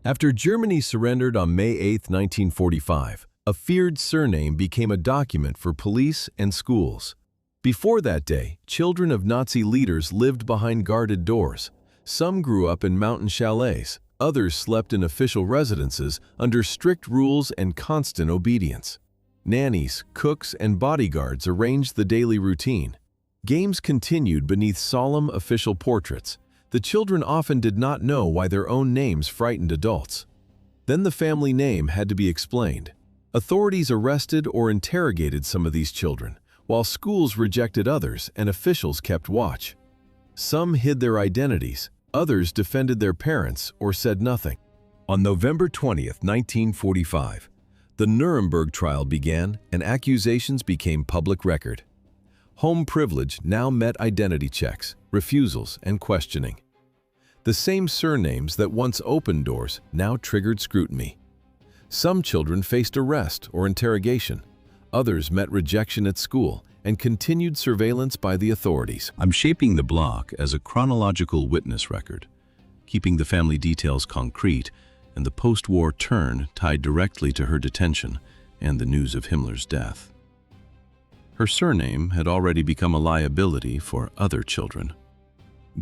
After Germany surrendered on May 8, 1945, a feared surname became a document for police and schools. Before that day, children of Nazi leaders lived behind guarded doors. Some grew up in mountain chalets, others slept in official residences under strict rules and constant obedience. Nannies, cooks, and bodyguards arranged the daily routine. Games continued beneath solemn official portraits. The children often did not know why their own names frightened adults. Then the family name had to be explained. Authorities arrested or interrogated some of these children, while schools rejected others and officials kept watch. Some hid their identities, others defended their parents or said nothing. On November 20, 1945, the Nuremberg trial began and accusations became public record. Home privilege now met identity checks, refusals, and questioning. The same surnames that once opened doors now triggered scrutiny. Some children faced arrest or interrogation. Others met rejection at school and continued surveillance by the authorities. I'm shaping the block as a chronological witness record, keeping the family details concrete and the post-war turn tied directly to her detention and the news of Himmler's death. Her surname had already become a liability for other children.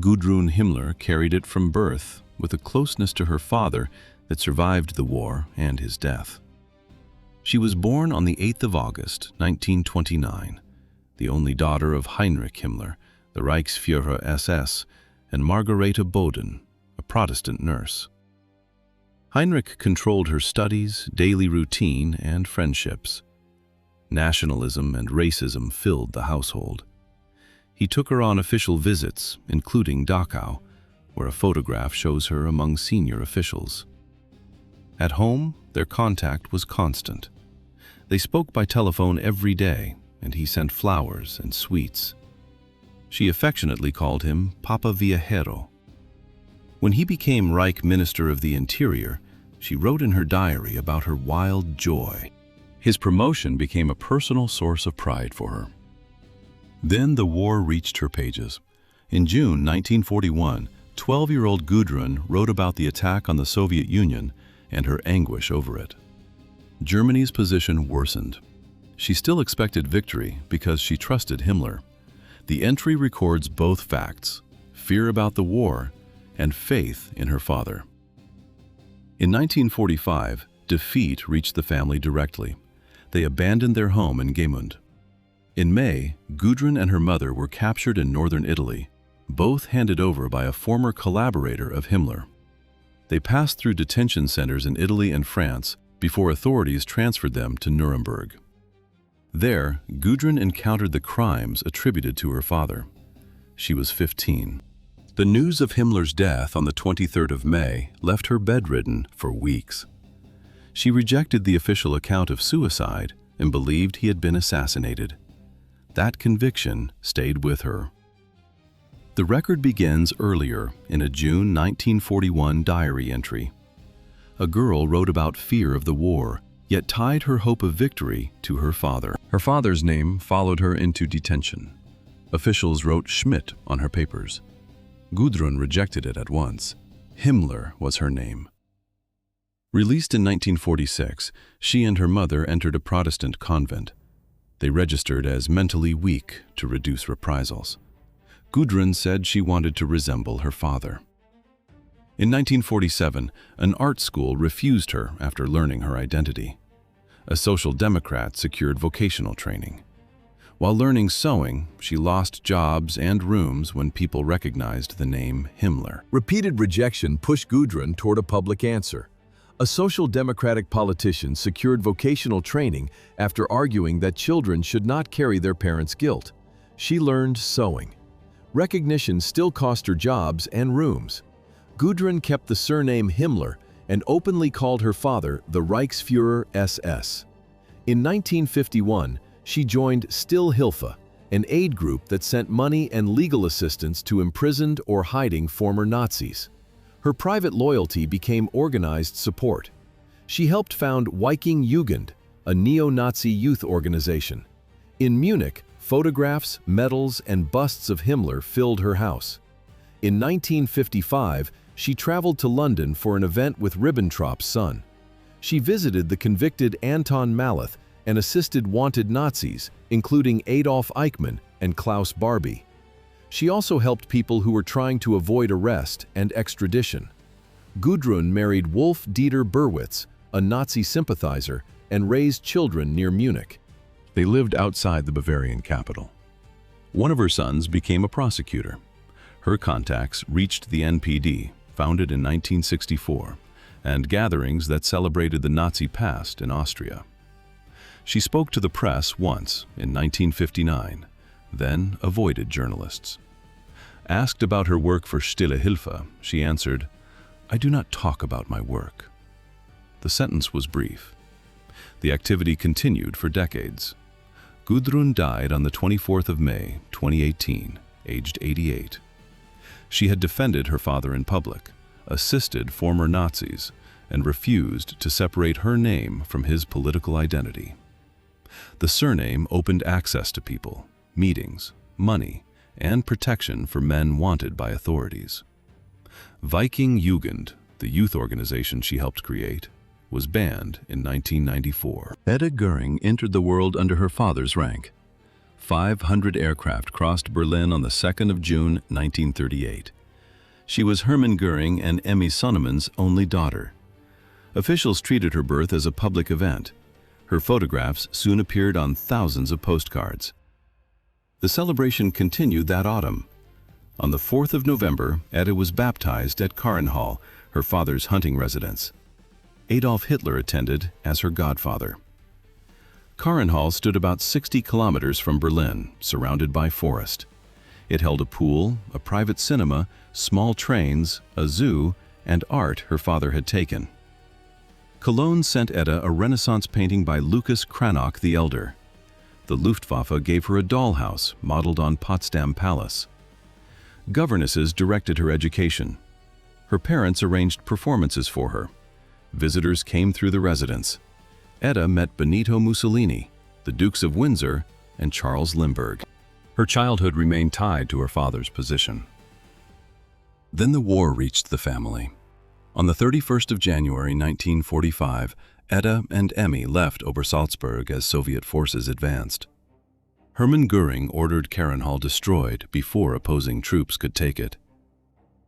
Gudrun Himmler carried it from birth with a closeness to her father that survived the war and his death. She was born on the 8th of August, 1929, the only daughter of Heinrich Himmler, the Reichsführer SS, and Margarete Boden, a Protestant nurse. Heinrich controlled her studies, daily routine, and friendships. Nationalism and racism filled the household. He took her on official visits, including Dachau, where a photograph shows her among senior officials. At home, their contact was constant. They spoke by telephone every day, and he sent flowers and sweets. She affectionately called him Papa Viajero. When he became Reich Minister of the Interior, she wrote in her diary about her wild joy. His promotion became a personal source of pride for her. Then the war reached her pages. In June 1941, 12-year-old Gudrun wrote about the attack on the Soviet Union and her anguish over it. Germany's position worsened. She still expected victory because she trusted Himmler. The entry records both facts: fear about the war and faith in her father. In 1945, defeat reached the family directly. They abandoned their home in Gemund. In May, Gudrun and her mother were captured in northern Italy, both handed over by a former collaborator of Himmler. They passed through detention centers in Italy and France before authorities transferred them to Nuremberg. There, Gudrun encountered the crimes attributed to her father. She was 15. The news of Himmler's death on the 23rd of May left her bedridden for weeks. She rejected the official account of suicide and believed he had been assassinated. That conviction stayed with her. The record begins earlier in a June 1941 diary entry. A girl wrote about fear of the war, yet tied her hope of victory to her father. Her father's name followed her into detention. Officials wrote Schmidt on her papers. Gudrun rejected it at once. Himmler was her name. Released in 1946, she and her mother entered a Protestant convent. They registered as mentally weak to reduce reprisals. Gudrun said she wanted to resemble her father. In 1947, an art school refused her after learning her identity. A social democrat secured vocational training. While learning sewing, she lost jobs and rooms when people recognized the name Himmler. Repeated rejection pushed Gudrun toward a public answer. A social democratic politician secured vocational training after arguing that children should not carry their parents' guilt. She learned sewing. Recognition still cost her jobs and rooms. Gudrun kept the surname Himmler and openly called her father the Reichsführer SS. In 1951, she joined Still Hilfe, an aid group that sent money and legal assistance to imprisoned or hiding former Nazis. Her private loyalty became organized support. She helped found Viking Jugend, a neo-Nazi youth organization. In Munich, photographs, medals, and busts of Himmler filled her house. In 1955, She traveled to London for an event with Ribbentrop's son. She visited the convicted Anton Maleth and assisted wanted Nazis, including Adolf Eichmann and Klaus Barbie. She also helped people who were trying to avoid arrest and extradition. Gudrun married Wolf Dieter Berwitz, a Nazi sympathizer, and raised children near Munich. They lived outside the Bavarian capital. One of her sons became a prosecutor. Her contacts reached the NPD, founded in 1964, and gatherings that celebrated the Nazi past in Austria. She spoke to the press once in 1959, then avoided journalists. Asked about her work for Stille Hilfe, she answered, "I do not talk about my work." The sentence was brief. The activity continued for decades. Gudrun died on the 24th of May, 2018, aged 88. She had defended her father in public, assisted former Nazis, and refused to separate her name from his political identity. The surname opened access to people, meetings, money, and protection for men wanted by authorities. Viking Jugend, the youth organization she helped create, was banned in 1994. Edda Göring entered the world under her father's rank. 500 aircraft crossed Berlin on the 2nd of June, 1938. She was Hermann Göring and Emmy Sonnemann's only daughter. Officials treated her birth as a public event. Her photographs soon appeared on thousands of postcards. The celebration continued that autumn. On the 4th of November, Edda was baptized at Karenhall, her father's hunting residence. Adolf Hitler attended as her godfather. Karenhall stood about 60 kilometers from Berlin, surrounded by forest. It held a pool, a private cinema, small trains, a zoo, and art her father had taken. Cologne sent Edda a Renaissance painting by Lucas Cranach the Elder. The Luftwaffe gave her a dollhouse modeled on Potsdam Palace. Governesses directed her education. Her parents arranged performances for her. Visitors came through the residence. Edda met Benito Mussolini, the Dukes of Windsor, and Charles Lindbergh. Her childhood remained tied to her father's position. Then the war reached the family. On the 31st of January 1945, Edda and Emmy left Obersalzberg as Soviet forces advanced. Hermann Göring ordered Karenhall destroyed before opposing troops could take it.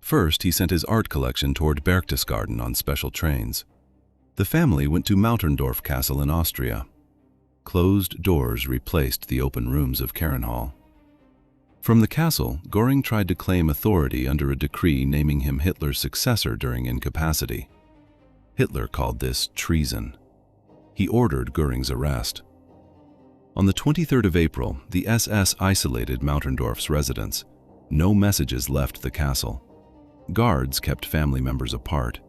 First, he sent his art collection toward Berchtesgaden on special trains. The family went to Mauterndorf Castle in Austria. Closed doors replaced the open rooms of Karenhall. From the castle, Göring tried to claim authority under a decree naming him Hitler's successor during incapacity. Hitler called this treason. He ordered Göring's arrest. On the 23rd of April, the SS isolated Mauterndorf's residence. No messages left the castle. Guards kept family members apart.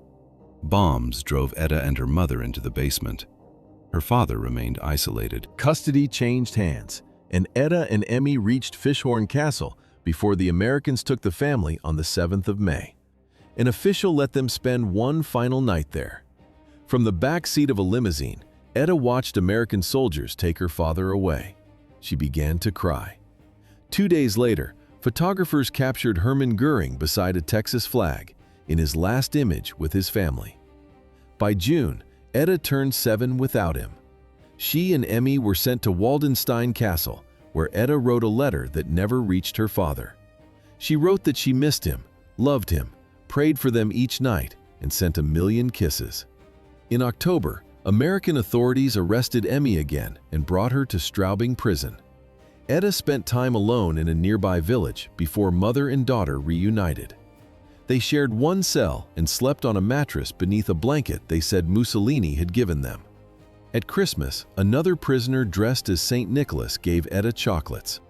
Bombs drove Edda and her mother into the basement. Her father remained isolated. Custody changed hands, and Edda and Emmy reached Fishhorn Castle before the Americans took the family on the 7th of May. An official let them spend one final night there. From the back seat of a limousine, Edda watched American soldiers take her father away. She began to cry. 2 days later, photographers captured Hermann Göring beside a Texas flag, in his last image with his family. By June, Edda turned 7 without him. She and Emmy were sent to Waldenstein Castle, where Edda wrote a letter that never reached her father. She wrote that she missed him, loved him, prayed for them each night, and sent 1,000,000 kisses. In October, American authorities arrested Emmy again and brought her to Straubing Prison. Edda spent time alone in a nearby village before mother and daughter reunited. They shared one cell and slept on a mattress beneath a blanket they said Mussolini had given them. At Christmas, another prisoner dressed as St. Nicholas gave Edda chocolates.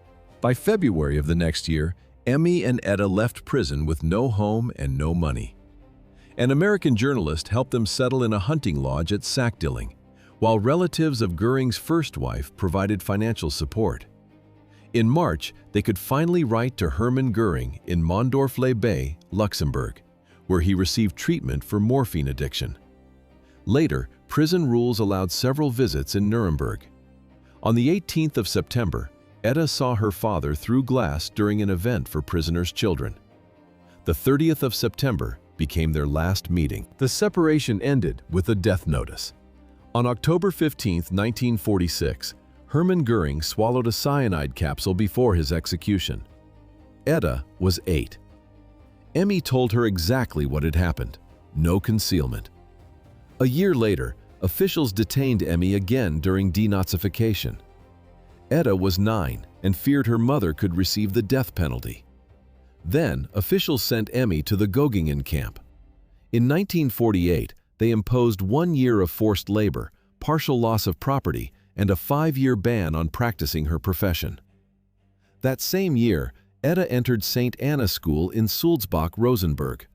By February of the next year, Emmy and Edda left prison with no home and no money. An American journalist helped them settle in a hunting lodge at Sackdilling, while relatives of Göring's first wife provided financial support. In March, they could finally write to Hermann Göring in Mondorf-les-Bains, Luxembourg, where he received treatment for morphine addiction. Later, prison rules allowed several visits in Nuremberg. On the 18th of September, Edda saw her father through glass during an event for prisoners' children. The 30th of September, became their last meeting. The separation ended with a death notice. On October 15, 1946, Hermann Göring swallowed a cyanide capsule before his execution. Edda was 8. Emmy told her exactly what had happened. No concealment. A year later, officials detained Emmy again during denazification. Edda was 9 and feared her mother could receive the death penalty. Then, officials sent Emmy to the Göringen camp. In 1948, they imposed 1 year of forced labor, partial loss of property, and a 5-year ban on practicing her profession. That same year, Edda entered St. Anna School in Sulzbach, Rosenberg.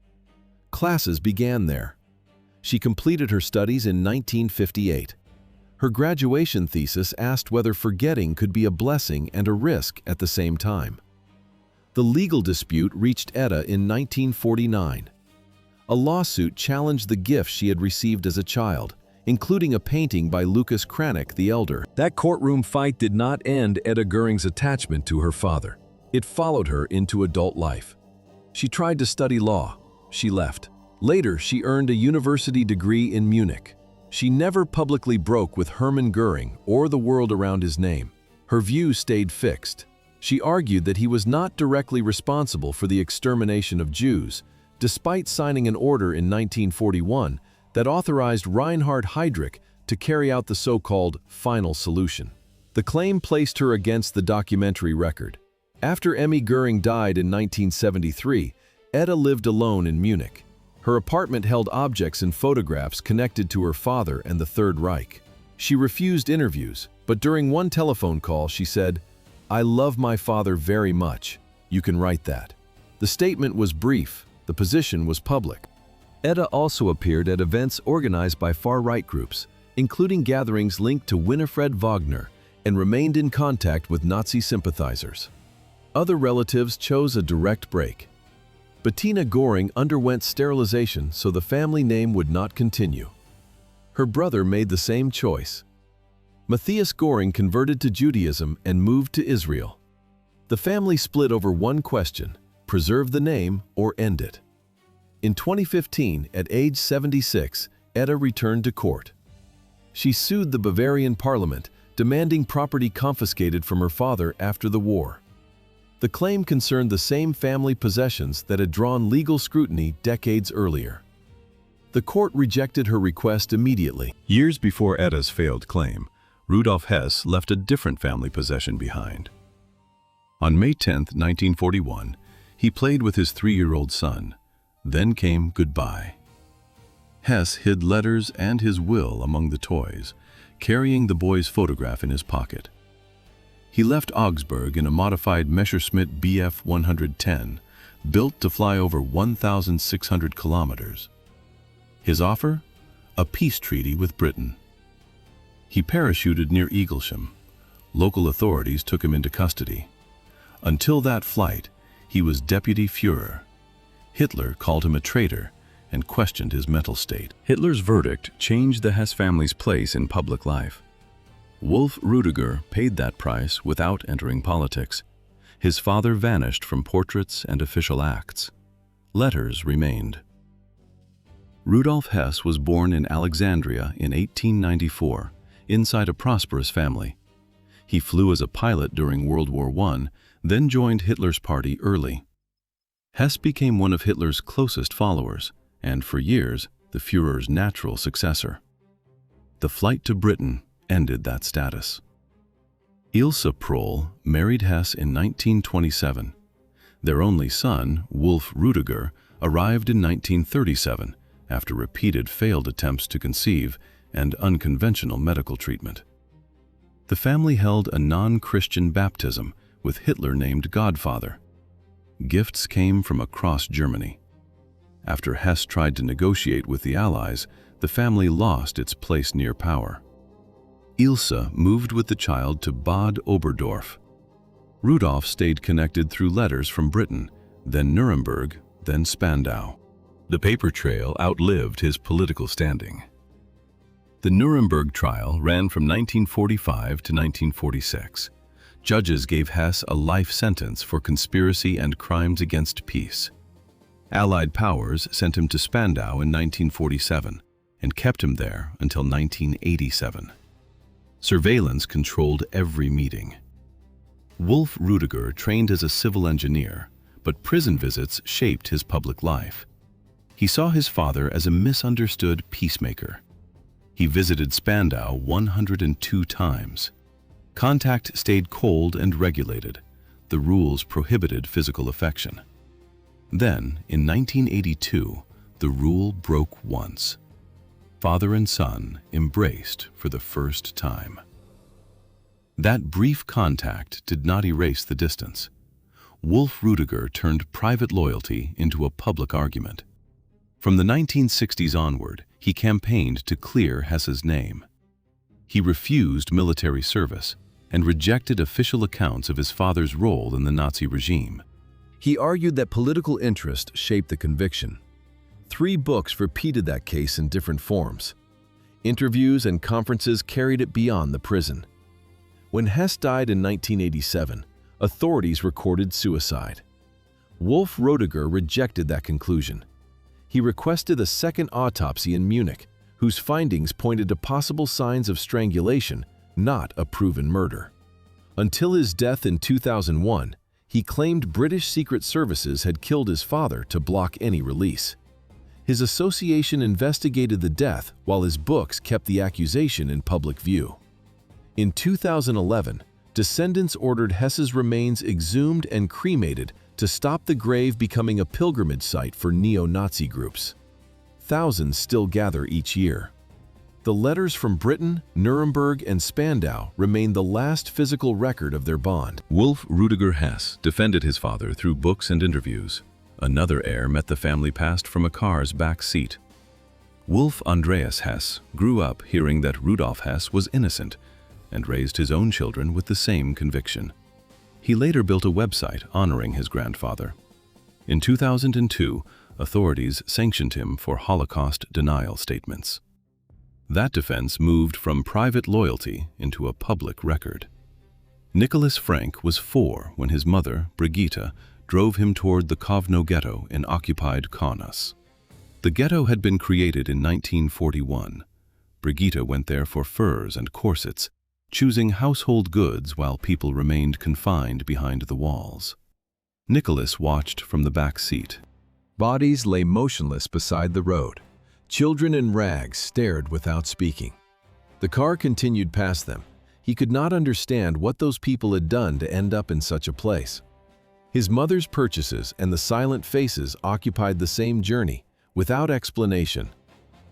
Classes began there. She completed her studies in 1958. Her graduation thesis asked whether forgetting could be a blessing and a risk at the same time. The legal dispute reached Edda in 1949. A lawsuit challenged the gifts she had received as a child, including a painting by Lucas Cranach the Elder. That courtroom fight did not end Edda Göring's attachment to her father. It followed her into adult life. She tried to study law. She left. Later, she earned a university degree in Munich. She never publicly broke with Hermann Göring or the world around his name. Her views stayed fixed. She argued that he was not directly responsible for the extermination of Jews, despite signing an order in 1941 that authorized Reinhard Heydrich to carry out the so-called final solution. The claim placed her against the documentary record. After Emmy Göring died in 1973, Edda lived alone in Munich. Her apartment held objects and photographs connected to her father and the Third Reich. She refused interviews, but during one telephone call she said, "I love my father very much. You can write that." The statement was brief. The position was public. Edda also appeared at events organized by far-right groups, including gatherings linked to Winifred Wagner, and remained in contact with Nazi sympathizers. Other relatives chose a direct break. Bettina Göring underwent sterilization so the family name would not continue. Her brother made the same choice. Matthias Göring converted to Judaism and moved to Israel. The family split over one question: preserve the name or end it. In 2015, at age 76, Edda returned to court. She sued the Bavarian parliament, demanding property confiscated from her father after the war. The claim concerned the same family possessions that had drawn legal scrutiny decades earlier. The court rejected her request immediately. Years before Edda's failed claim, Rudolf Hess left a different family possession behind. On May 10, 1941, he played with his 3-year-old son. Then came goodbye. Hess hid letters and his will among the toys, carrying the boy's photograph in his pocket. He left Augsburg in a modified Messerschmitt Bf 110, built to fly over 1,600 kilometers. His offer? A peace treaty with Britain. He parachuted near Eaglesham. Local authorities took him into custody. Until that flight, he was Deputy Führer. Hitler called him a traitor and questioned his mental state. Hitler's verdict changed the Hess family's place in public life. Wolf Rüdiger paid that price without entering politics. His father vanished from portraits and official acts. Letters remained. Rudolf Hess was born in Alexandria in 1894, inside a prosperous family. He flew as a pilot during World War I, then joined Hitler's party early. Hess became one of Hitler's closest followers, and for years, the Führer's natural successor. The flight to Britain ended that status. Ilse Proll married Hess in 1927. Their only son, Wolf Rüdiger, arrived in 1937 after repeated failed attempts to conceive and unconventional medical treatment. The family held a non-Christian baptism with Hitler named godfather. Gifts came from across Germany. After Hess tried to negotiate with the Allies, the family lost its place near power. Ilse moved with the child to Bad Oberdorf. Rudolf stayed connected through letters from Britain, then Nuremberg, then Spandau. The paper trail outlived his political standing. The Nuremberg trial ran from 1945 to 1946. Judges gave Hess a life sentence for conspiracy and crimes against peace. Allied powers sent him to Spandau in 1947 and kept him there until 1987. Surveillance controlled every meeting. Wolf Rüdiger trained as a civil engineer, but prison visits shaped his public life. He saw his father as a misunderstood peacemaker. He visited Spandau 102 times. Contact stayed cold and regulated. The rules prohibited physical affection. Then, in 1982, the rule broke once. Father and son embraced for the first time. That brief contact did not erase the distance. Wolf Rüdiger turned private loyalty into a public argument. From the 1960s onward, he campaigned to clear Hess's name. He refused military service and rejected official accounts of his father's role in the Nazi regime. He argued that political interest shaped the conviction. 3 books repeated that case in different forms. Interviews and conferences carried it beyond the prison. When Hess died in 1987, authorities recorded suicide. Wolf Rüdiger rejected that conclusion. He requested a second autopsy in Munich, whose findings pointed to possible signs of strangulation, not a proven murder. Until his death in 2001, he claimed British Secret Services had killed his father to block any release. His association investigated the death while his books kept the accusation in public view. In 2011, descendants ordered Hess's remains exhumed and cremated to stop the grave becoming a pilgrimage site for neo-Nazi groups. Thousands still gather each year. The letters from Britain, Nuremberg, and Spandau remain the last physical record of their bond. Wolf Rüdiger Hess defended his father through books and interviews. Another heir met the family past from a car's back seat. Wolf Andreas Hess grew up hearing that Rudolf Hess was innocent and raised his own children with the same conviction. He later built a website honoring his grandfather. In 2002, authorities sanctioned him for Holocaust denial statements. That defense moved from private loyalty into a public record. Nicholas Frank was 4 when his mother, Brigitte, drove him toward the Kovno ghetto in occupied Kaunas. The ghetto had been created in 1941. Brigitte went there for furs and corsets, choosing household goods while people remained confined behind the walls. Nicholas watched from the back seat. Bodies lay motionless beside the road. Children in rags stared without speaking. The car continued past them. He could not understand what those people had done to end up in such a place. His mother's purchases and the silent faces occupied the same journey, without explanation.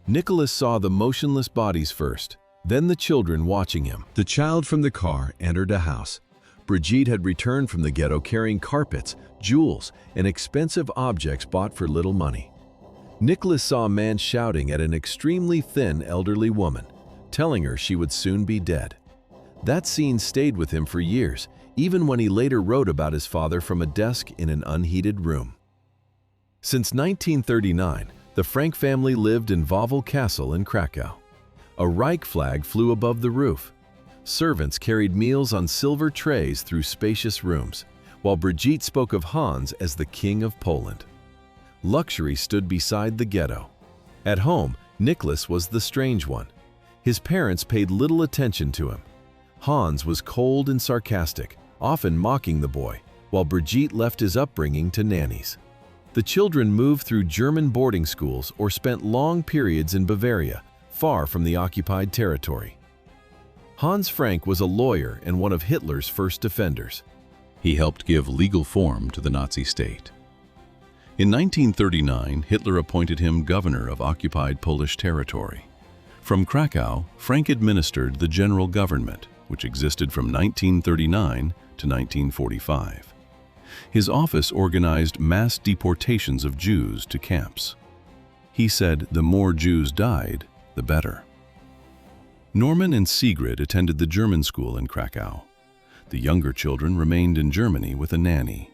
Nicholas saw the motionless bodies first, then the children watching him. The child from the car entered a house. Brigitte had returned from the ghetto carrying carpets, jewels, and expensive objects bought for little money. Nicholas saw a man shouting at an extremely thin elderly woman, telling her she would soon be dead. That scene stayed with him for years, even when he later wrote about his father from a desk in an unheated room. Since 1939, the Frank family lived in Wawel Castle in Krakow. A Reich flag flew above the roof. Servants carried meals on silver trays through spacious rooms, while Brigitte spoke of Hans as the King of Poland. Luxury stood beside the ghetto. At home, Nicholas was the strange one. His parents paid little attention to him. Hans was cold and sarcastic, often mocking the boy, while Brigitte left his upbringing to nannies. The children moved through German boarding schools or spent long periods in Bavaria, far from the occupied territory. Hans Frank was a lawyer and one of Hitler's first defenders. He helped give legal form to the Nazi state. In 1939, Hitler appointed him governor of occupied Polish territory. From Krakow, Frank administered the general government, which existed from 1939 to 1945. His office organized mass deportations of Jews to camps. He said the more Jews died, the better. Norman and Sigrid attended the German school in Krakow. The younger children remained in Germany with a nanny.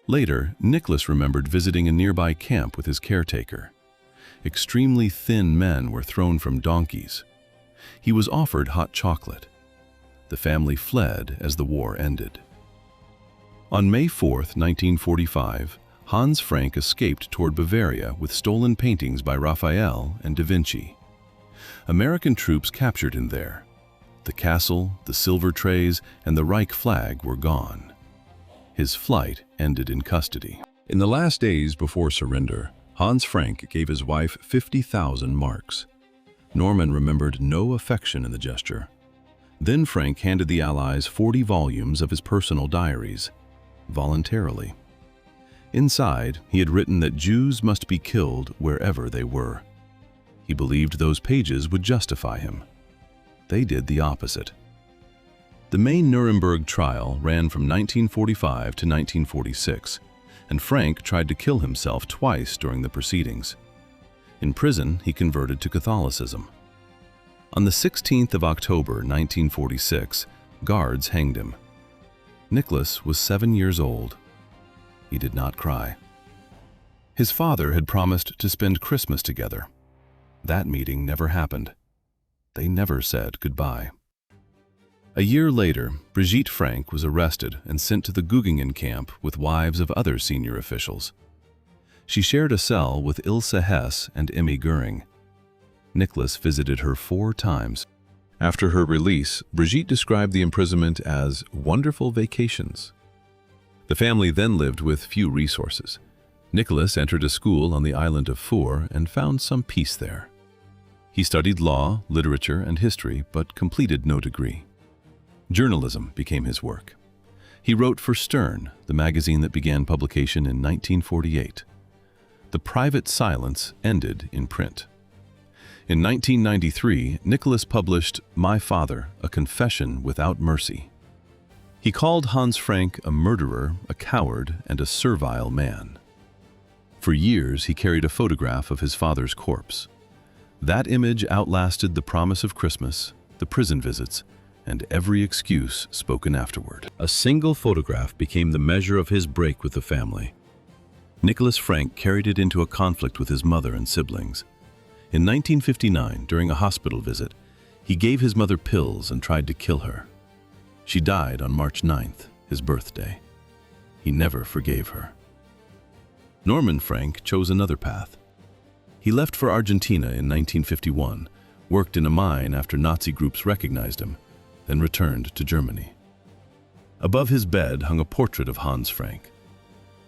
Later, Nicholas remembered visiting a nearby camp with his caretaker. Extremely thin men were thrown from donkeys. He was offered hot chocolate. The family fled as the war ended. On May 4, 1945, Hans Frank escaped toward Bavaria with stolen paintings by Raphael and Da Vinci. American troops captured him there. The castle, the silver trays, and the Reich flag were gone. His flight ended in custody. In the last days before surrender, Hans Frank gave his wife 50,000 marks. Norman remembered no affection in the gesture. Then Frank handed the Allies 40 volumes of his personal diaries, voluntarily. Inside, he had written that Jews must be killed wherever they were. He believed those pages would justify him. They did the opposite. The main Nuremberg trial ran from 1945 to 1946, and Frank tried to kill himself twice during the proceedings. In prison, he converted to Catholicism. On the 16th of October 1946, guards hanged him. Nicholas was 7 years old. He did not cry. His father had promised to spend Christmas together. That meeting never happened. They never said goodbye. A year later, Brigitte Frank was arrested and sent to the Göring camp with wives of other senior officials. She shared a cell with Ilse Hess and Emmy Göring. Nicholas visited her 4 times. After her release, Brigitte described the imprisonment as wonderful vacations. The family then lived with few resources. Nicholas entered a school on the island of Fur and found some peace there. He studied law, literature, and history, but completed no degree. Journalism became his work. He wrote for Stern, the magazine that began publication in 1948. The private silence ended in print. In 1993, Nicholas published My Father, A Confession Without Mercy. He called Hans Frank a murderer, a coward, and a servile man. For years, he carried a photograph of his father's corpse. That image outlasted the promise of Christmas, the prison visits, and every excuse spoken afterward. A single photograph became the measure of his break with the family. Nicholas Frank carried it into a conflict with his mother and siblings. In 1959, during a hospital visit, he gave his mother pills and tried to kill her. She died on March 9th, his birthday. He never forgave her. Norman Frank chose another path. He left for Argentina in 1951, worked in a mine after Nazi groups recognized him, then returned to Germany. Above his bed hung a portrait of Hans Frank.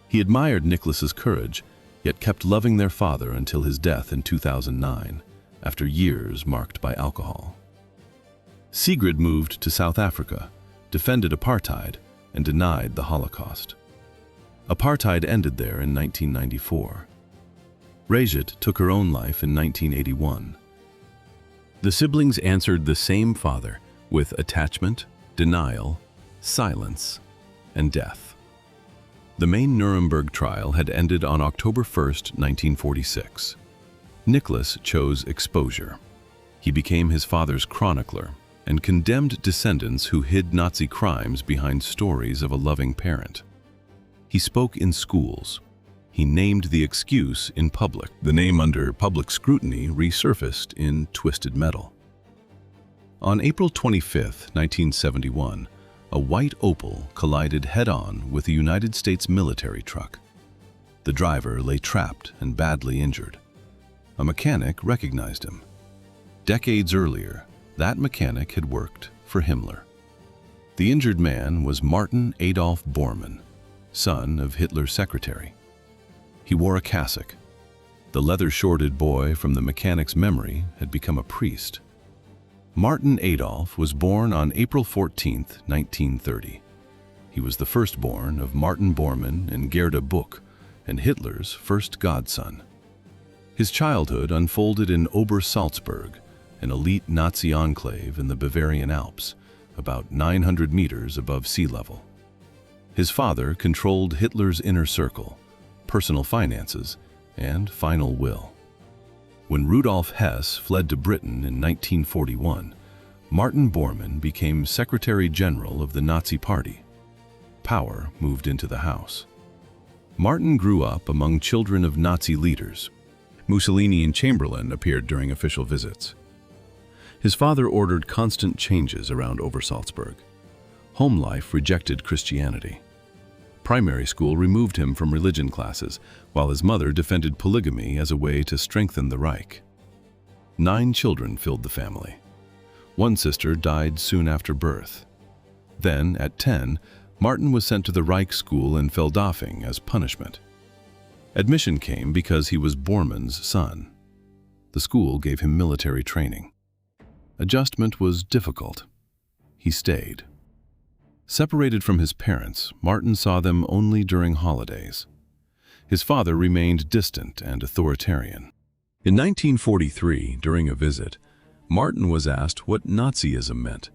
He admired Nicholas's courage, yet kept loving their father until his death in 2009, after years marked by alcohol. Sigrid moved to South Africa, defended apartheid, and denied the Holocaust. Apartheid ended there in 1994. Reich took her own life in 1981. The siblings answered the same father with attachment, denial, silence, and death. The main Nuremberg trial had ended on October 1, 1946. Nicholas chose exposure. He became his father's chronicler and condemned descendants who hid Nazi crimes behind stories of a loving parent. He spoke in schools. He named the excuse in public. The name under public scrutiny resurfaced in Twisted Metal. On April 25, 1971, a white Opel collided head-on with a United States military truck. The driver lay trapped and badly injured. A mechanic recognized him. Decades earlier, that mechanic had worked for Himmler. The injured man was Martin Adolf Bormann, son of Hitler's secretary. He wore a cassock. The leather-shorted boy from the mechanic's memory had become a priest. Martin Adolf was born on April 14, 1930. He was the firstborn of Martin Bormann and Gerda Buch, and Hitler's first godson. His childhood unfolded in Obersalzberg, an elite Nazi enclave in the Bavarian Alps, about 900 meters above sea level. His father controlled Hitler's inner circle, personal finances, and final will. When Rudolf Hess fled to Britain in 1941, Martin Bormann became Secretary General of the Nazi Party. Power moved into the house. Martin grew up among children of Nazi leaders. Mussolini and Chamberlain appeared during official visits. His father ordered constant changes around Obersalzberg. Home life rejected Christianity. primary school removed him from religion classes, while his mother defended polygamy as a way to strengthen the Reich. 9 children filled the family. One sister died soon after birth. Then, at 10, Martin was sent to the Reich school in Feldafing as punishment. Admission came because he was Bormann's son. The school gave him military training. Adjustment was difficult. He stayed. Separated from his parents, Martin saw them only during holidays. His father remained distant and authoritarian. In 1943, during a visit, Martin was asked what Nazism meant.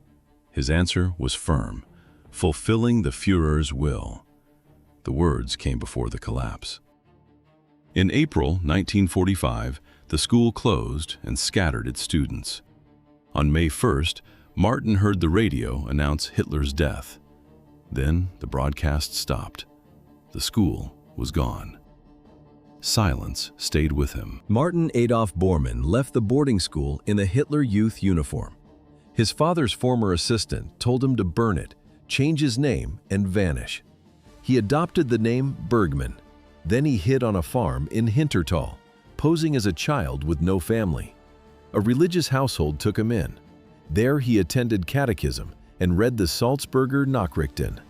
His answer was firm: fulfilling the Führer's will. The words came before the collapse. In April 1945, the school closed and scattered its students. On May 1st, Martin heard the radio announce Hitler's death. Then the broadcast stopped. The school was gone. Silence stayed with him. Martin Adolf Bormann left the boarding school in the Hitler Youth uniform. His father's former assistant told him to burn it, change his name, and vanish. He adopted the name Bergman. Then he hid on a farm in Hintertal, posing as a child with no family. A religious household took him in. There he attended catechism and read the Salzburger Nachrichten.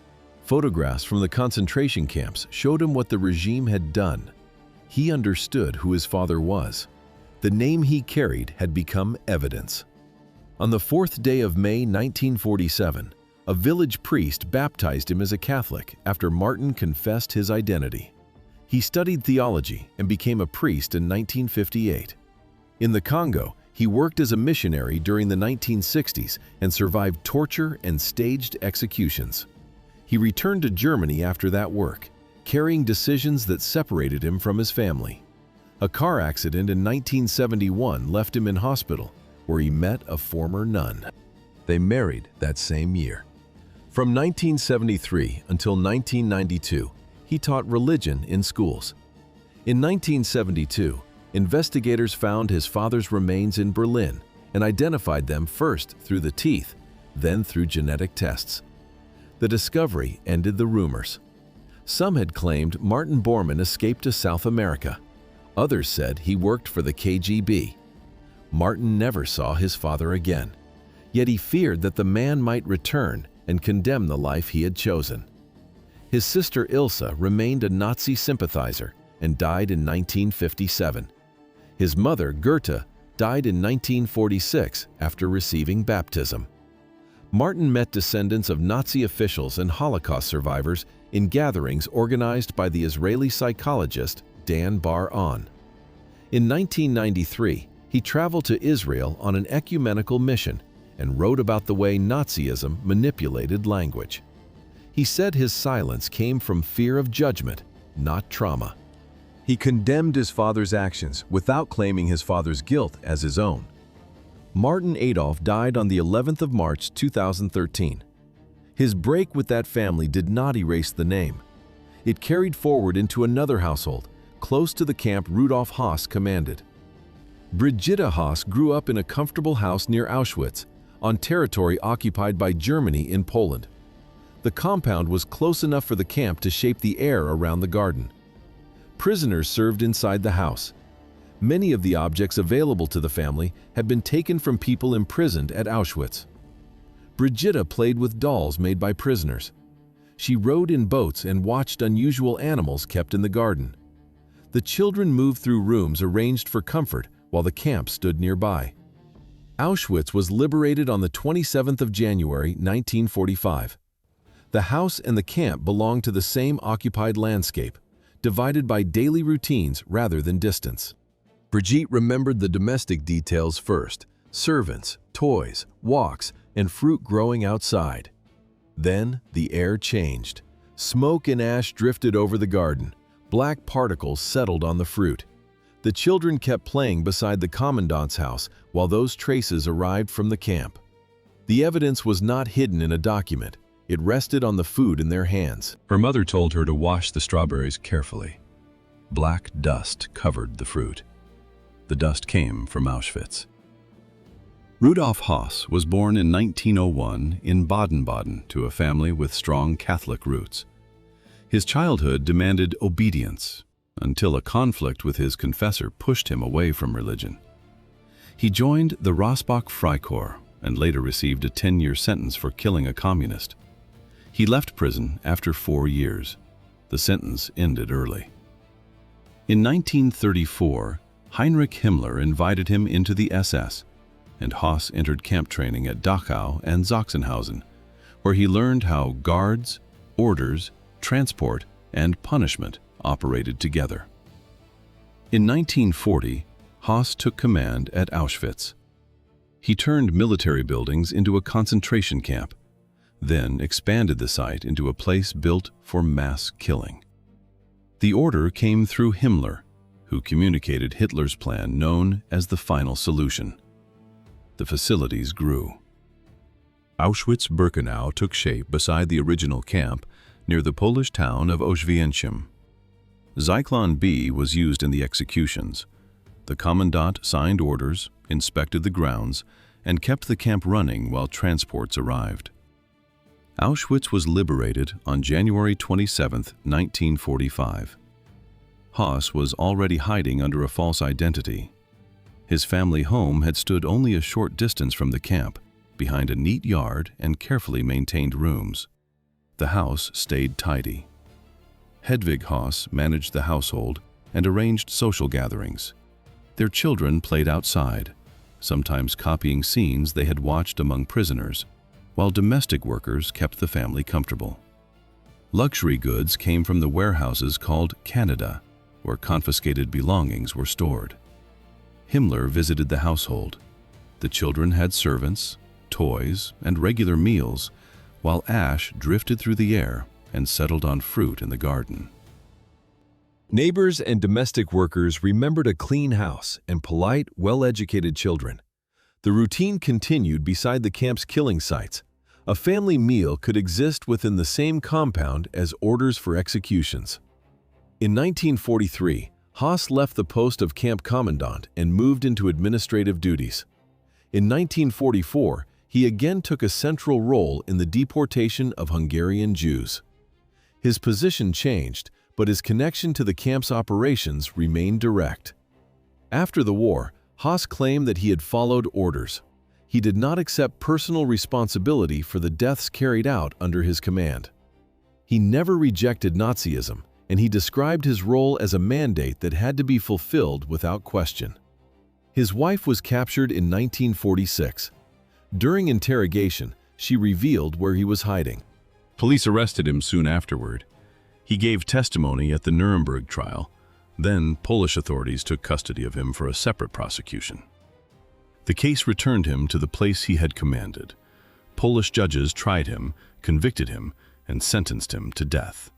Photographs from the concentration camps showed him what the regime had done. He understood who his father was. The name he carried had become evidence. On the 4th day of May 1947, a village priest baptized him as a Catholic after Martin confessed his identity. He studied theology and became a priest in 1958. In the Congo, he worked as a missionary during the 1960s and survived torture and staged executions. He returned to Germany after that work, carrying decisions that separated him from his family. A car accident in 1971 left him in hospital, where he met a former nun. They married that same year. From 1973 until 1992, he taught religion in schools. In 1972, investigators found his father's remains in Berlin and identified them first through the teeth, then through genetic tests. The discovery ended the rumors. Some had claimed Martin Bormann escaped to South America. Others said he worked for the KGB. Martin never saw his father again, yet he feared that the man might return and condemn the life he had chosen. His sister Ilse remained a Nazi sympathizer and died in 1957. His mother, Goethe, died in 1946 after receiving baptism. Martin met descendants of Nazi officials and Holocaust survivors in gatherings organized by the Israeli psychologist Dan Bar-On. In 1993, he traveled to Israel on an ecumenical mission and wrote about the way Nazism manipulated language. He said his silence came from fear of judgment, not trauma. He condemned his father's actions without claiming his father's guilt as his own. Martin Adolf died on the 11th of March 2013. His break with that family did not erase the name. It carried forward into another household, close to the camp Rudolf Höss commanded. Brigitta Höss grew up in a comfortable house near Auschwitz, on territory occupied by Germany in Poland. The compound was close enough for the camp to shape the air around the garden. Prisoners served inside the house. Many of the objects available to the family had been taken from people imprisoned at Auschwitz. Brigitta played with dolls made by prisoners. She rode in boats and watched unusual animals kept in the garden. The children moved through rooms arranged for comfort while the camp stood nearby. Auschwitz was liberated on the 27th of January 1945. The house and the camp belonged to the same occupied landscape, divided by daily routines rather than distance. Brigitte remembered the domestic details first: servants, toys, walks, and fruit growing outside. Then the air changed. Smoke and ash drifted over the garden. Black particles settled on the fruit. The children kept playing beside the commandant's house while those traces arrived from the camp. The evidence was not hidden in a document. It rested on the food in their hands. Her mother told her to wash the strawberries carefully. Black dust covered the fruit. The dust came from Auschwitz. Rudolf Höss was born in 1901 in Baden-Baden to a family with strong Catholic roots. His childhood demanded obedience, until a conflict with his confessor pushed him away from religion. He joined the Rossbach Freikorps and later received a 10-year sentence for killing a communist. He left prison after 4 years. The sentence ended early. In 1934, Heinrich Himmler invited him into the SS, and Hess entered camp training at Dachau and Sachsenhausen, where he learned how guards, orders, transport, and punishment operated together. In 1940, Hess took command at Auschwitz. He turned military buildings into a concentration camp, then expanded the site into a place built for mass killing. The order came through Himmler, who communicated Hitler's plan known as the final solution. The facilities grew. Auschwitz-Birkenau took shape beside the original camp near the Polish town of Oświęcim. Zyklon B was used in the executions. The commandant signed orders, inspected the grounds, and kept the camp running while transports arrived. Auschwitz was liberated on January 27, 1945. Hess was already hiding under a false identity. His family home had stood only a short distance from the camp, behind a neat yard and carefully maintained rooms. The house stayed tidy. Hedwig Hess managed the household and arranged social gatherings. Their children played outside, sometimes copying scenes they had watched among prisoners, while domestic workers kept the family comfortable. Luxury goods came from the warehouses called Canada, where confiscated belongings were stored. Himmler visited the household. The children had servants, toys, and regular meals, while ash drifted through the air and settled on fruit in the garden. Neighbors and domestic workers remembered a clean house and polite, well-educated children. The routine continued beside the camp's killing sites. A family meal could exist within the same compound as orders for executions. In 1943, Hess left the post of camp commandant and moved into administrative duties. In 1944, he again took a central role in the deportation of Hungarian Jews. His position changed, but his connection to the camp's operations remained direct. After the war, Hess claimed that he had followed orders. He did not accept personal responsibility for the deaths carried out under his command. He never rejected Nazism, and he described his role as a mandate that had to be fulfilled without question. His wife was captured in 1946. During interrogation, she revealed where he was hiding. Police arrested him soon afterward. He gave testimony at the Nuremberg trial. Then Polish authorities took custody of him for a separate prosecution. The case returned him to the place he had commanded. Polish judges tried him, convicted him, and sentenced him to death.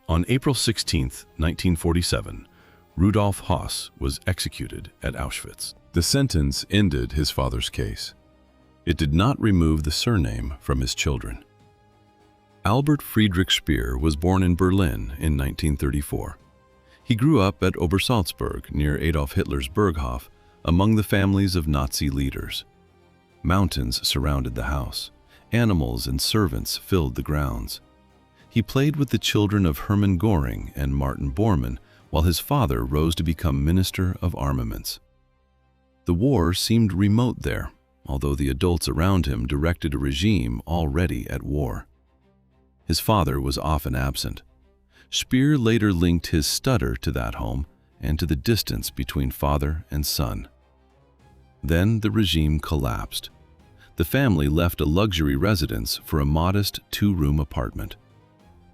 On April 16, 1947, Rudolf Hess was executed at Auschwitz. The sentence ended his father's case. It did not remove the surname from his children. Albert Friedrich Speer was born in Berlin in 1934. He grew up at Obersalzberg near Adolf Hitler's Berghof, among the families of Nazi leaders. Mountains surrounded the house. Animals and servants filled the grounds. He played with the children of Hermann Göring and Martin Bormann, while his father rose to become Minister of Armaments. The war seemed remote there, although the adults around him directed a regime already at war. His father was often absent. Speer later linked his stutter to that home and to the distance between father and son. Then the regime collapsed. The family left a luxury residence for a modest 2-room apartment.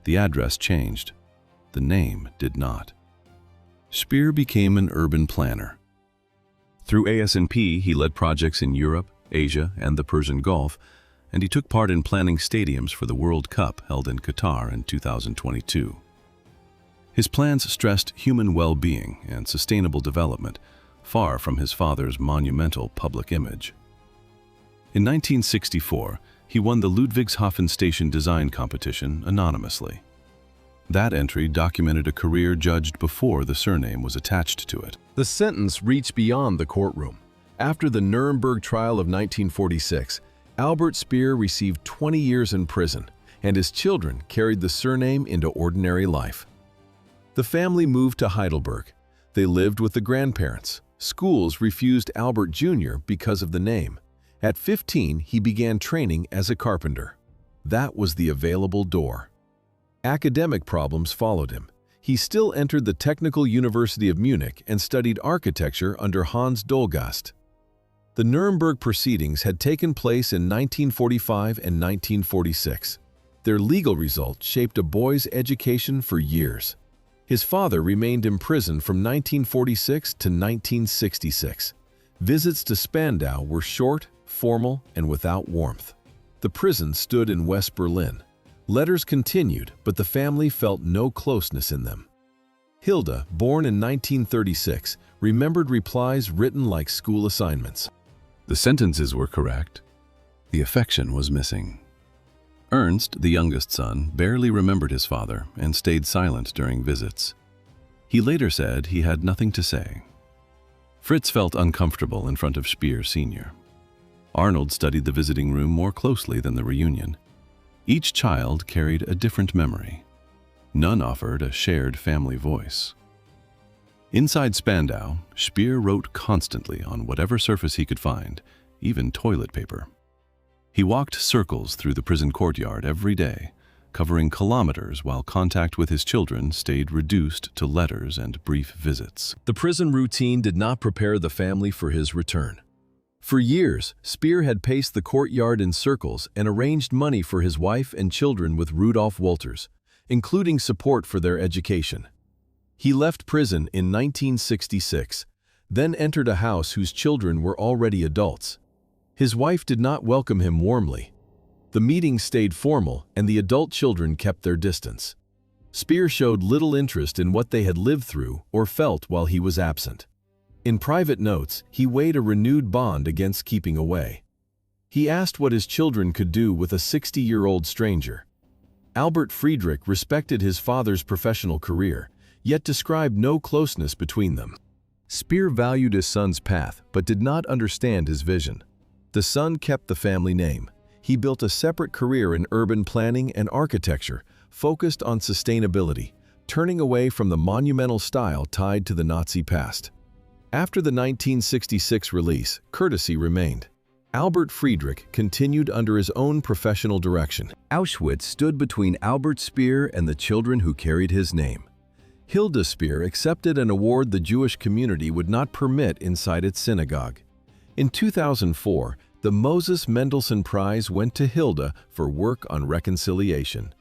The address changed. The name did not. Speer became an urban planner. Through AS&P, he led projects in Europe, Asia, and the Persian Gulf, and he took part in planning stadiums for the World Cup held in Qatar in 2022. His plans stressed human well-being and sustainable development, far from his father's monumental public image. In 1964, he won the Ludwigshafen Station design competition anonymously. That entry documented a career judged before the surname was attached to it. The sentence reached beyond the courtroom. After the Nuremberg trial of 1946, Albert Speer received 20 years in prison. and his children carried the surname into ordinary life. The family moved to Heidelberg. They lived with the grandparents. Schools refused Albert Jr. because of the name. At 15, he began training as a carpenter. That was the available door. Academic problems followed him. He still entered the Technical University of Munich and studied architecture under Hans Dolgast. The Nuremberg proceedings had taken place in 1945 and 1946. Their legal result shaped a boy's education for years. His father remained imprisoned from 1946 to 1966. Visits to Spandau were short, formal, and without warmth. The prison stood in West Berlin. Letters continued, but the family felt no closeness in them. Hilda, born in 1936, remembered replies written like school assignments. The sentences were correct. The affection was missing. Ernst, the youngest son, barely remembered his father and stayed silent during visits. He later said he had nothing to say. Fritz felt uncomfortable in front of Speer Sr. Arnold studied the visiting room more closely than the reunion. Each child carried a different memory. None offered a shared family voice. Inside Spandau, Speer wrote constantly on whatever surface he could find, even toilet paper. He walked circles through the prison courtyard every day, covering kilometers while contact with his children stayed reduced to letters and brief visits. The prison routine did not prepare the family for his return. For years, Speer had paced the courtyard in circles and arranged money for his wife and children with Rudolf Wolters, including support for their education. He left prison in 1966, then entered a house whose children were already adults. His wife did not welcome him warmly. The meeting stayed formal, and the adult children kept their distance. Speer showed little interest in what they had lived through or felt while he was absent. In private notes, he weighed a renewed bond against keeping away. He asked what his children could do with a 60-year-old stranger. Albert Friedrich respected his father's professional career, yet described no closeness between them. Speer valued his son's path, but did not understand his vision. The son kept the family name. He built a separate career in urban planning and architecture, focused on sustainability, turning away from the monumental style tied to the Nazi past. After the 1966 release, courtesy remained. Albert Friedrich continued under his own professional direction. Auschwitz stood between Albert Speer and the children who carried his name. Hilda Speer accepted an award the Jewish community would not permit inside its synagogue. In 2004, the Moses Mendelssohn Prize went to Hilda for work on reconciliation.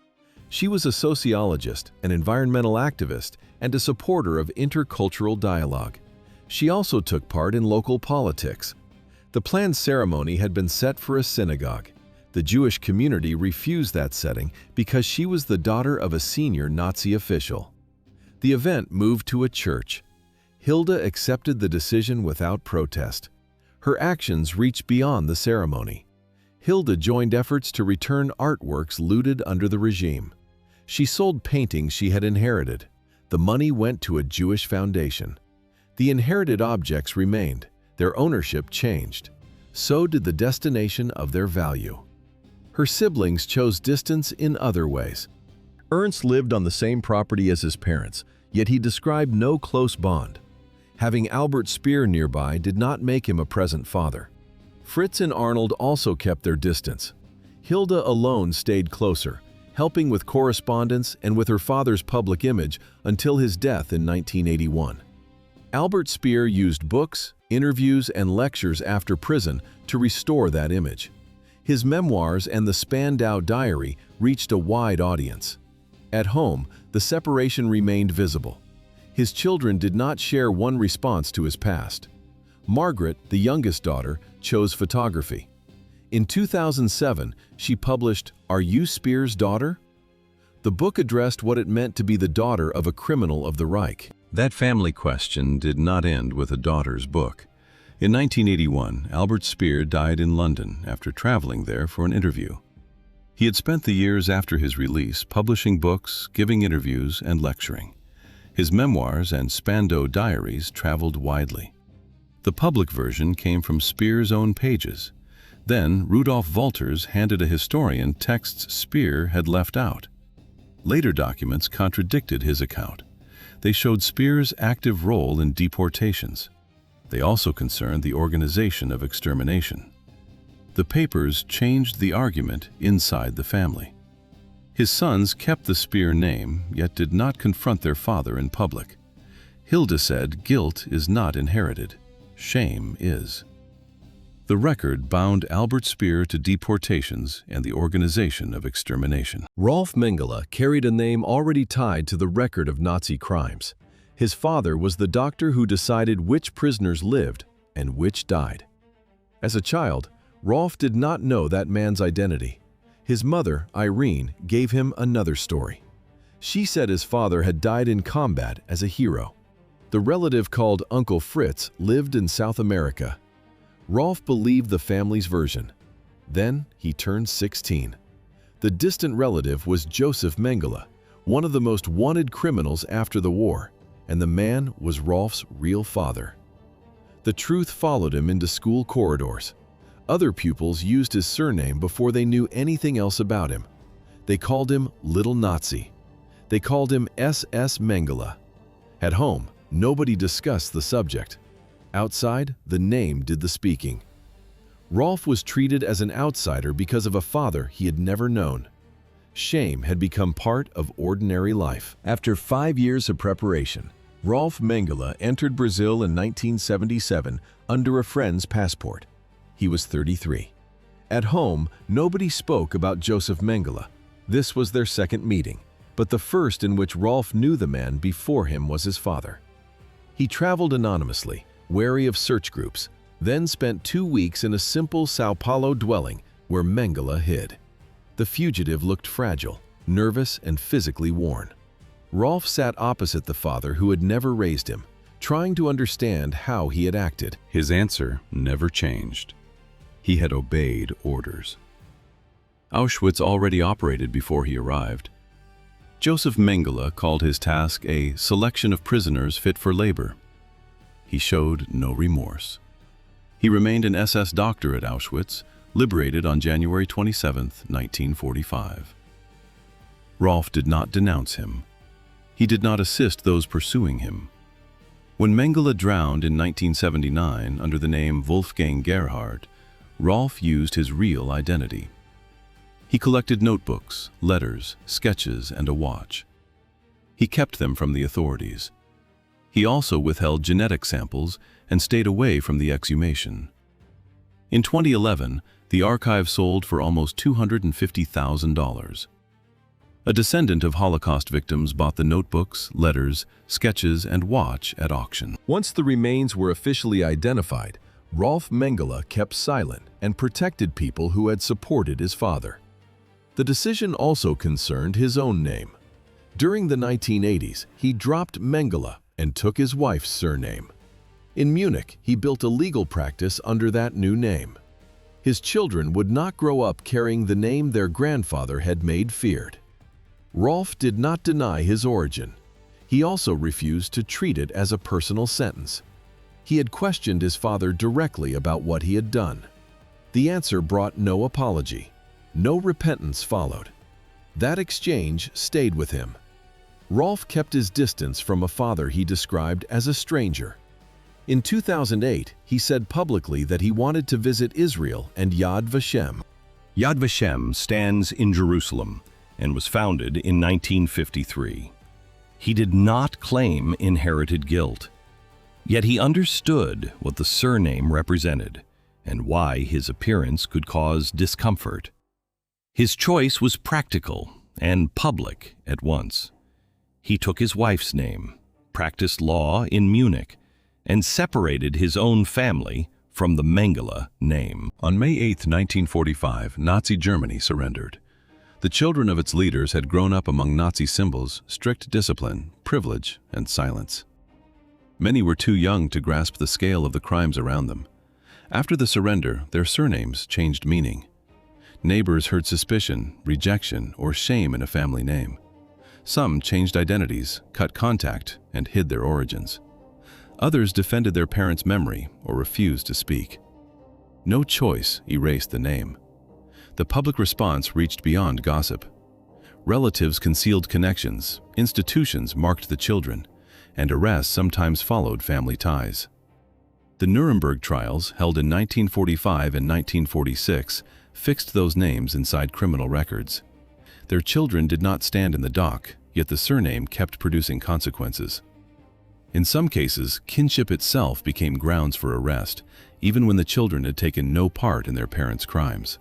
She was a sociologist, an environmental activist, and a supporter of intercultural dialogue. She also took part in local politics. The planned ceremony had been set for a synagogue. The Jewish community refused that setting because she was the daughter of a senior Nazi official. The event moved to a church. Hilda accepted the decision without protest. Her actions reached beyond the ceremony. Hilda joined efforts to return artworks looted under the regime. She sold paintings she had inherited. The money went to a Jewish foundation. The inherited objects remained. Their ownership changed. So did the destination of their value. Her siblings chose distance in other ways. Ernst lived on the same property as his parents, yet he described no close bond. Having Albert Speer nearby did not make him a present father. Fritz and Arnold also kept their distance. Hilda alone stayed closer, helping with correspondence and with her father's public image until his death in 1981. Albert Speer used books, interviews, and lectures after prison to restore that image. His memoirs and the Spandau Diary reached a wide audience. At home, the separation remained visible. His children did not share one response to his past. Margaret, the youngest daughter, chose photography. In 2007, she published Are You Speer's Daughter? The book addressed what it meant to be the daughter of a criminal of the Reich. That family question did not end with a daughter's book. In 1981, Albert Speer died in London after traveling there for an interview. He had spent the years after his release publishing books, giving interviews, and lecturing. His memoirs and Spandau diaries traveled widely. The public version came from Speer's own pages. Then Rudolf Wolters handed a historian texts Speer had left out. Later documents contradicted his account. They showed Speer's active role in deportations. They also concerned the organization of extermination. The papers changed the argument inside the family. His sons kept the Speer name, yet did not confront their father in public. Hilda said guilt is not inherited, shame is. The record bound Albert Speer to deportations and the organization of extermination. Rolf Mengele carried a name already tied to the record of Nazi crimes. His father was the doctor who decided which prisoners lived and which died. As a child, Rolf did not know that man's identity. His mother, Irene, gave him another story. She said his father had died in combat as a hero. The relative called Uncle Fritz lived in South America. Rolf believed the family's version. Then he turned 16. The distant relative was Joseph Mengele, one of the most wanted criminals after the war, and the man was Rolf's real father. The truth followed him into school corridors. Other pupils used his surname before they knew anything else about him. They called him Little Nazi. They called him SS Mengele. At home, nobody discussed the subject. Outside, the name did the speaking. Rolf was treated as an outsider because of a father he had never known. Shame had become part of ordinary life. After 5 years of preparation, Rolf Mengele entered Brazil in 1977 under a friend's passport. He was 33. At home, nobody spoke about Joseph Mengele. This was their second meeting, but the first in which Rolf knew the man before him was his father. He traveled anonymously, wary of search groups, then spent 2 weeks in a simple Sao Paulo dwelling where Mengele hid. The fugitive looked fragile, nervous, and physically worn. Rolf sat opposite the father who had never raised him, trying to understand how he had acted. His answer never changed. He had obeyed orders. Auschwitz already operated before he arrived. Joseph Mengele called his task a selection of prisoners fit for labor. He showed no remorse. He remained an SS doctor at Auschwitz, liberated on January 27, 1945. Rolf did not denounce him. He did not assist those pursuing him. When Mengele drowned in 1979 under the name Wolfgang Gerhard, Rolf used his real identity. He collected notebooks, letters, sketches, and a watch. He kept them from the authorities. He also withheld genetic samples and stayed away from the exhumation. In 2011, the archive sold for almost $250,000. A descendant of Holocaust victims bought the notebooks, letters, sketches, and watch at auction. Once the remains were officially identified, Rolf Mengele kept silent and protected people who had supported his father. The decision also concerned his own name. During the 1980s, he dropped Mengele and took his wife's surname. In Munich, he built a legal practice under that new name. His children would not grow up carrying the name their grandfather had made feared. Rolf did not deny his origin. He also refused to treat it as a personal sentence. He had questioned his father directly about what he had done. The answer brought no apology. No repentance followed. That exchange stayed with him. Rolf kept his distance from a father he described as a stranger. In 2008, he said publicly that he wanted to visit Israel and Yad Vashem. Yad Vashem stands in Jerusalem and was founded in 1953. He did not claim inherited guilt, yet he understood what the surname represented and why his appearance could cause discomfort. His choice was practical and public at once. He took his wife's name, practiced law in Munich, and separated his own family from the Mengele name. On May 8, 1945, Nazi Germany surrendered. The children of its leaders had grown up among Nazi symbols, strict discipline, privilege, and silence. Many were too young to grasp the scale of the crimes around them. After the surrender, their surnames changed meaning. Neighbors heard suspicion, rejection, or shame in a family name. Some changed identities, cut contact, and hid their origins. Others defended their parents' memory or refused to speak. No choice erased the name. The public response reached beyond gossip. Relatives concealed connections, institutions marked the children, and arrests sometimes followed family ties. The Nuremberg trials, held in 1945 and 1946, fixed those names inside criminal records. Their children did not stand in the dock, yet the surname kept producing consequences. In some cases, kinship itself became grounds for arrest, even when the children had taken no part in their parents' crimes.